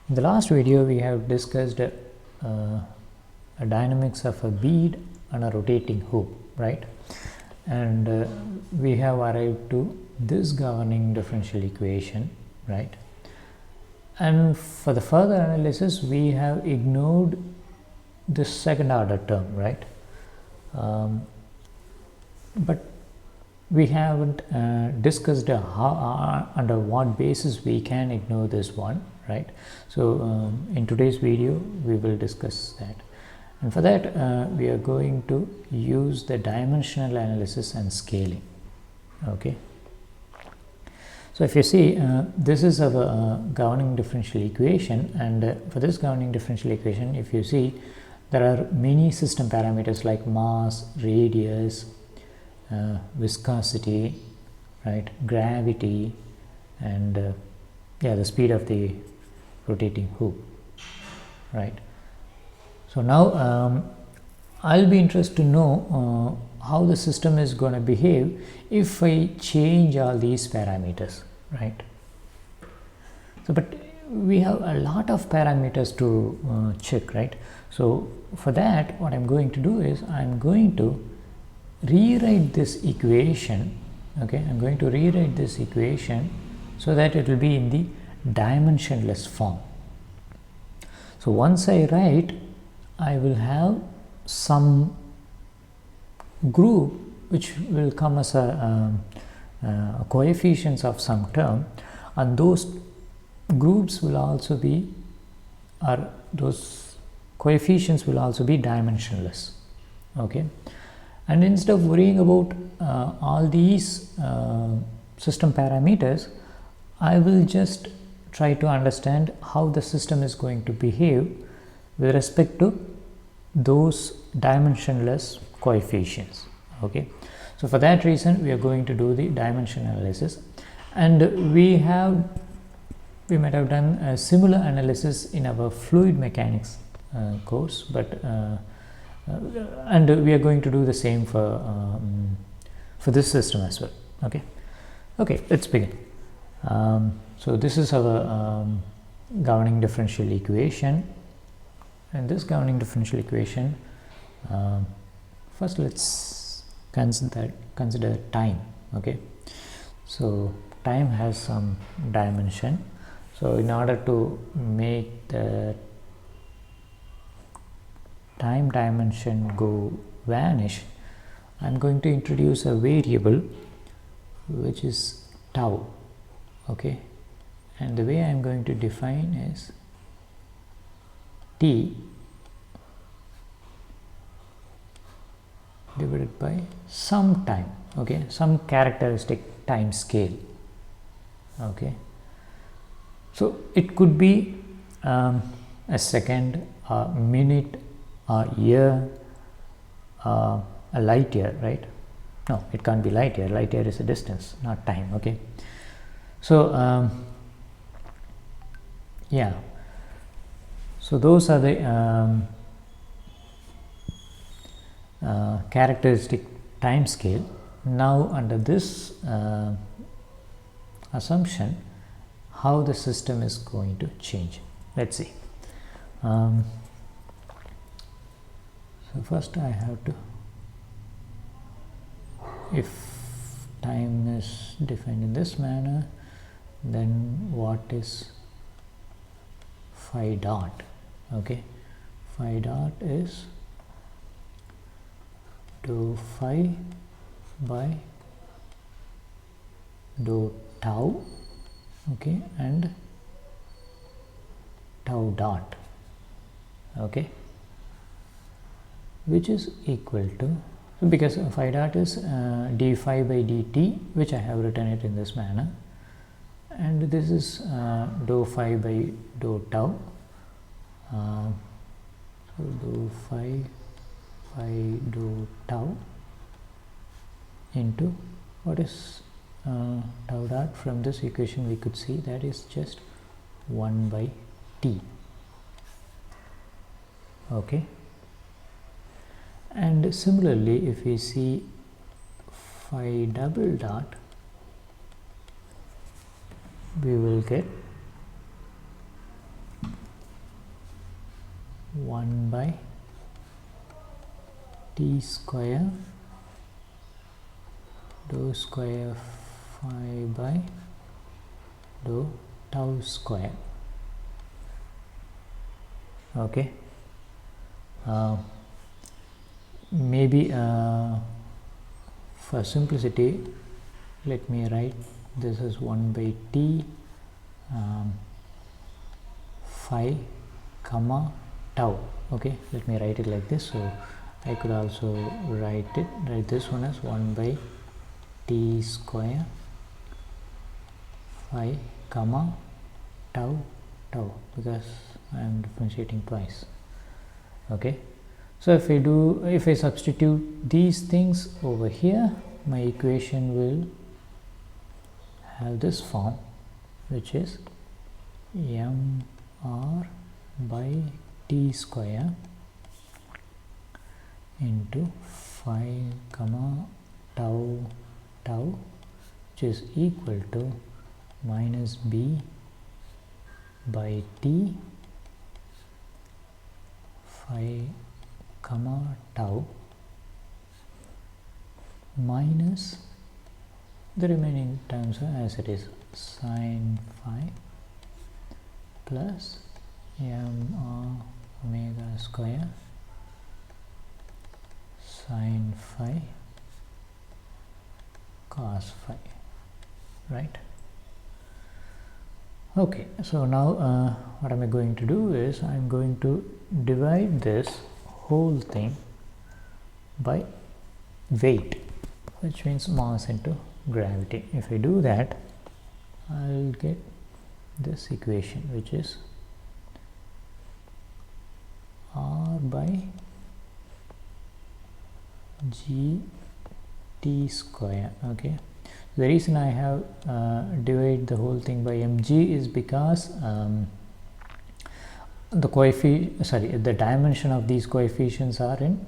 In the last video, we have discussed a dynamics of a bead and a rotating hoop, right? And we have arrived to this governing differential equation, right? And for the further analysis, we have ignored this second order term, right? But we haven't discussed how, under what basis we can ignore this one, right? So in today's video we will discuss that, and for that we are going to use the dimensional analysis and scaling. Okay, so if you see, this is our governing differential equation, and for this governing differential equation, if you see, there are many system parameters like mass, radius, viscosity, right, gravity, and the speed of the rotating hoop, right? So now I'll be interested to know how the system is going to behave if I change all these parameters, right? So but we have a lot of parameters to check, right? So for that, what I'm going to do is I'm going to rewrite this equation. Okay, I'm going to rewrite this equation so that it will be in the dimensionless form. So once I write, I will have some group which will come as a coefficients of some term, and those groups will also be, or those coefficients will also be dimensionless. Okay, and instead of worrying about all these system parameters, I will just try to understand how the system is going to behave with respect to those dimensionless coefficients. Okay, so for that reason we are going to do the dimension analysis, and we might have done a similar analysis in our fluid mechanics course, but and we are going to do the same for this system as well. Okay, let's begin. So this is our governing differential equation, and this governing differential equation, first let's consider time. Okay, so time has some dimension. So in order to make the time dimension vanish, I'm going to introduce a variable which is tau. Okay, and the way I'm going to define is t divided by some time. Okay, some characteristic time scale. Okay, so it could be a second, a minute, a year, a light year, right? No, it can't be light year. Light year is a distance, not time. Okay, so so those are the characteristic time scale. Now under this assumption, how the system is going to change, let's see. So first I have to, if time is defined in this manner, then what is phi dot? Okay, phi dot is dou phi by dou tau, okay, and tau dot, okay, which is equal to, so because phi dot is d phi by dt, which I have written it in this manner, and this is dou phi by dou tau, so dou phi by dou tau into what is tau dot. From this equation we could see that is just 1 by t. Okay, and similarly if we see phi double dot, we will get 1 by t square dou square phi by dou tau square. Okay, maybe for simplicity let me write this as 1 by t phi comma tau. Okay, let me write it like this. So I could also write this one as 1 by t square phi comma tau because I am differentiating twice. Okay, so if I substitute these things over here, my equation will have this form, which is mr by t square into phi comma tau, which is equal to minus b by t phi comma tau minus the remaining terms as it is, sin phi plus mr omega square sin phi cos phi, right? Okay, so now what am I going to do is I am going to divide this whole thing by weight, which means mass into gravity. If I do that, I'll get this equation, which is r by g t square. Okay, the reason I have divided the whole thing by mg is because the dimension of these coefficients are in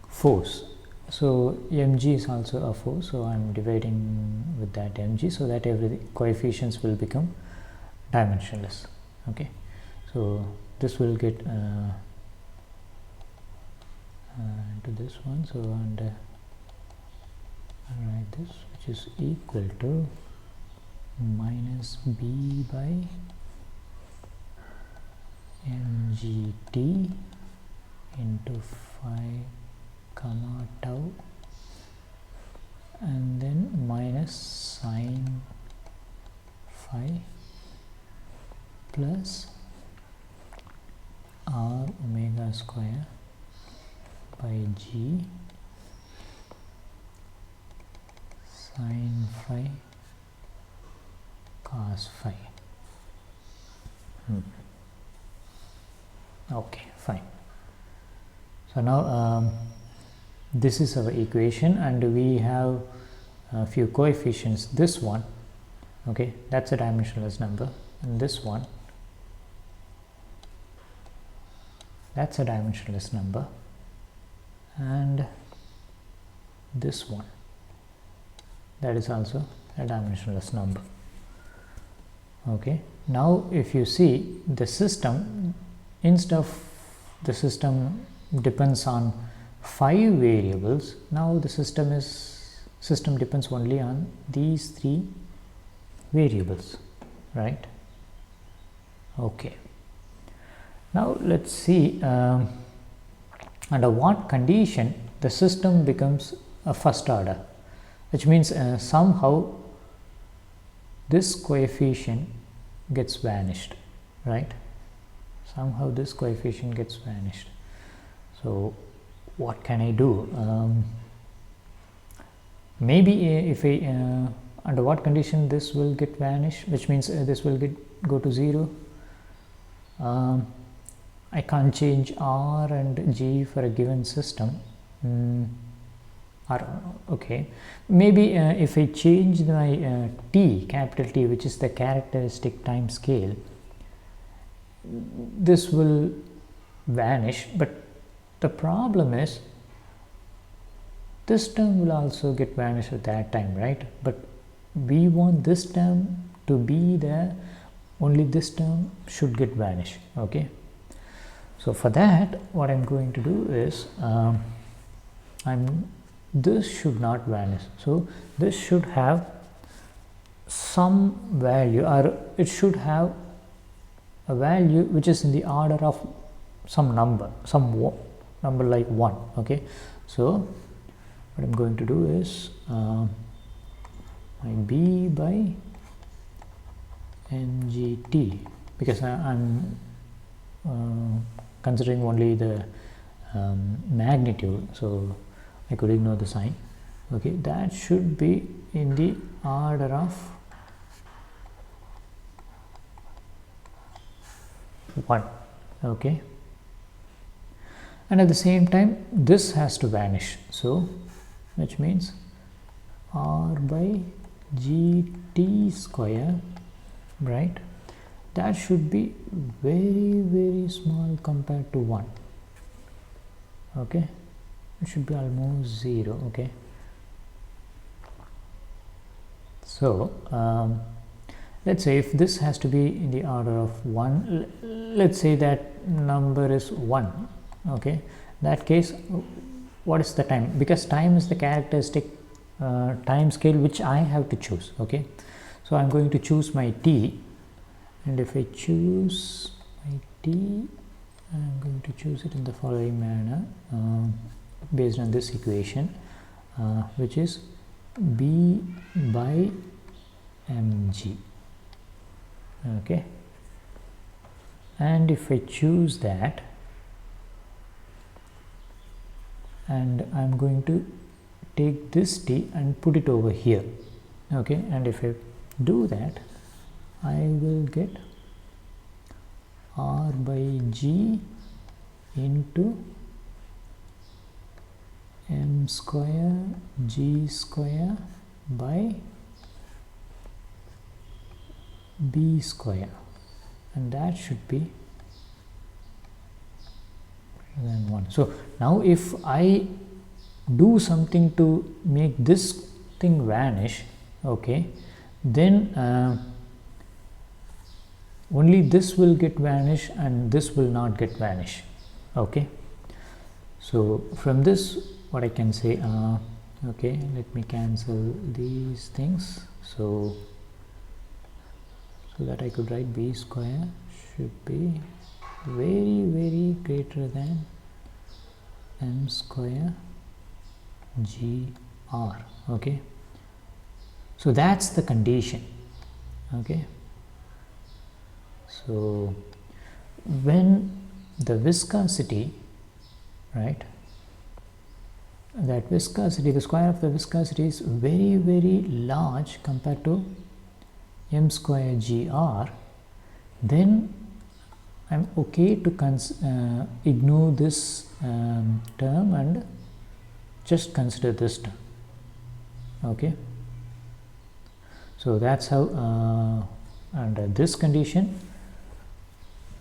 force. So mg is also a force, so I am dividing with that mg so that every coefficients will become dimensionless. Okay, so this will get into this one, so and write this, which is equal to minus b by mgt into phi comma tau and then minus sin phi plus r omega square by g sin phi cos phi. Okay, fine. So now this is our equation, and we have a few coefficients. This one, okay, that's a dimensionless number, and this one, that's a dimensionless number, and this one, that is also a dimensionless number. Okay, now if you see the system, instead of the system depends on 5 variables, now the system depends only on these 3 variables, right? Okay, now let's see under what condition the system becomes a first order, which means somehow this coefficient gets vanished, right? Somehow this coefficient gets vanished. So what can I do? Maybe if I under what condition this will get vanished, which means this will go to 0. I can't change r and g for a given system. Okay, maybe if I change my t, capital T, which is the characteristic time scale, this will vanish. But the problem is this term will also get vanished at that time, right? But we want this term to be there, only this term should get vanished. Okay, So for that, what I'm going to do is this should not vanish. So this should have some value, or it should have a value which is in the order of some number, number like 1. Okay, so what I'm going to do is my b by mgt, because I'm considering only the magnitude, so I could ignore the sign. Okay, that should be in the order of 1. Okay, and at the same time this has to vanish, so which means r by gt square, right, that should be very small compared to 1. Okay, it should be almost 0. Okay, so let's say if this has to be in the order of 1, let's say that number is 1. Okay, in that case, what is the time? Because time is the characteristic time scale which I have to choose. Okay, so I'm going to choose my t, and if I choose my t, I'm going to choose it in the following manner, based on this equation, which is b by mg. Okay, and if I choose that, and I'm going to take this t and put it over here. Okay, and if I do that, I will get r by g into m square g square by b square, and that should be greater than 1. So now if I do something to make this thing vanish, okay, then only this will get vanish and this will not get vanish. Okay, so from this what I can say, okay, let me cancel these things, so that I could write b square should be very greater than m square gr. Okay, so that's the condition. Okay, so when the viscosity, right, that viscosity, the square of the viscosity is very large compared to m square gr, then I'm okay to ignore this term and just consider this term. Okay, so that's how under this condition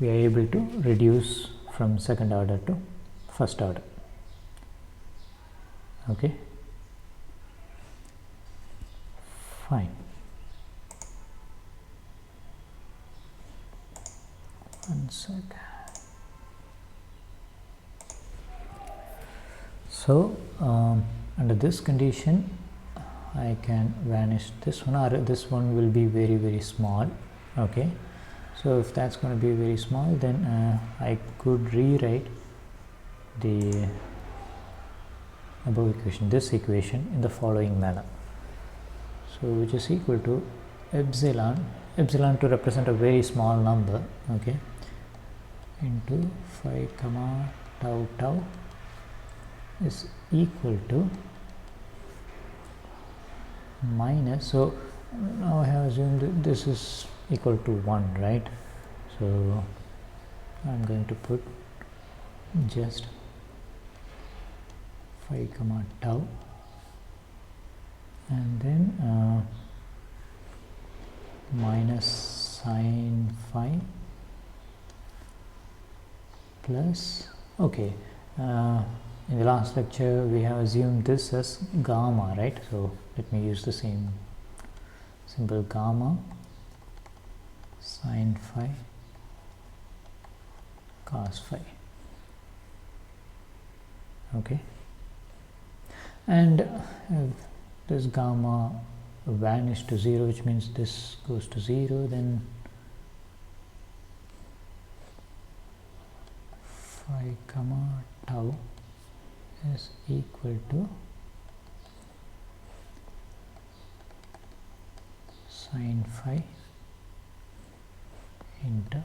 we are able to reduce from second order to first order. Okay, fine. One sec. So under this condition I can vanish this one, or this one will be very small. Okay, so if that's going to be very small, then I could rewrite the above equation, this equation, in the following manner, so which is equal to epsilon to represent a very small number, okay, into phi comma tau is equal to minus, so now I have assumed that this is equal to 1, right, so I'm going to put just phi comma tau, and then minus sine phi plus, okay, in the last lecture we have assumed this as gamma, right, so let me use the same symbol, gamma sine phi cos phi. Okay, and this gamma vanished to 0, which means this goes to 0, then phi comma tau is equal to sin phi into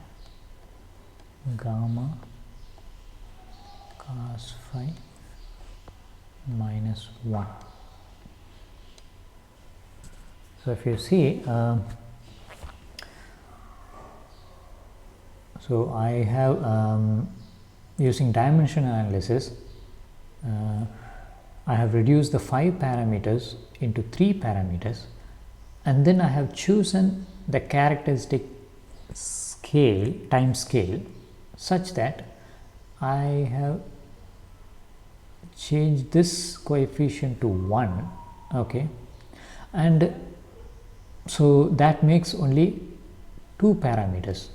gamma cos phi minus 1. So if you see, so I have using dimension analysis, I have reduced the 5 parameters into 3 parameters, and then I have chosen the characteristic scale, time scale, such that I have changed this coefficient to 1. Okay, and so that makes only 2 parameters.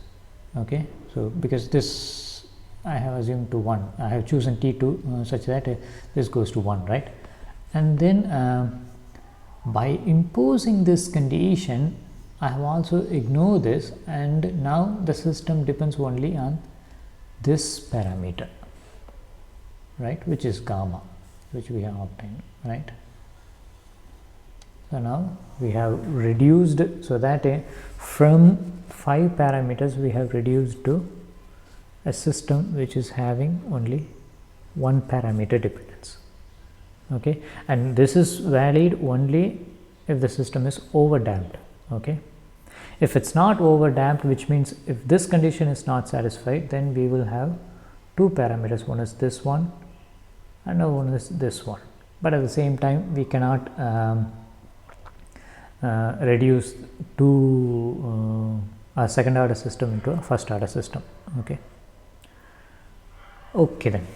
Okay, so because this I have assumed to 1, I have chosen T2 such that this goes to 1, right? And then by imposing this condition, I have also ignored this, and now the system depends only on this parameter, right, which is gamma, which we have obtained, right? So now we have reduced, so that from 5 parameters we have reduced to a system which is having only 1 parameter dependence. Okay, and this is valid only if the system is over damped. Okay, if it's not over damped, which means if this condition is not satisfied, then we will have 2 parameters, one is this one and one is this one, but at the same time we cannot reduce a second order system into a first order system. Okay then,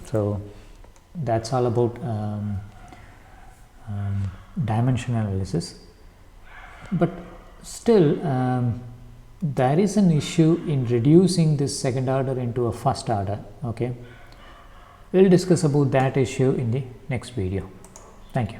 so that's all about dimension analysis, but still there is an issue in reducing this second order into a first order. Okay, we'll discuss about that issue in the next video. Thank you.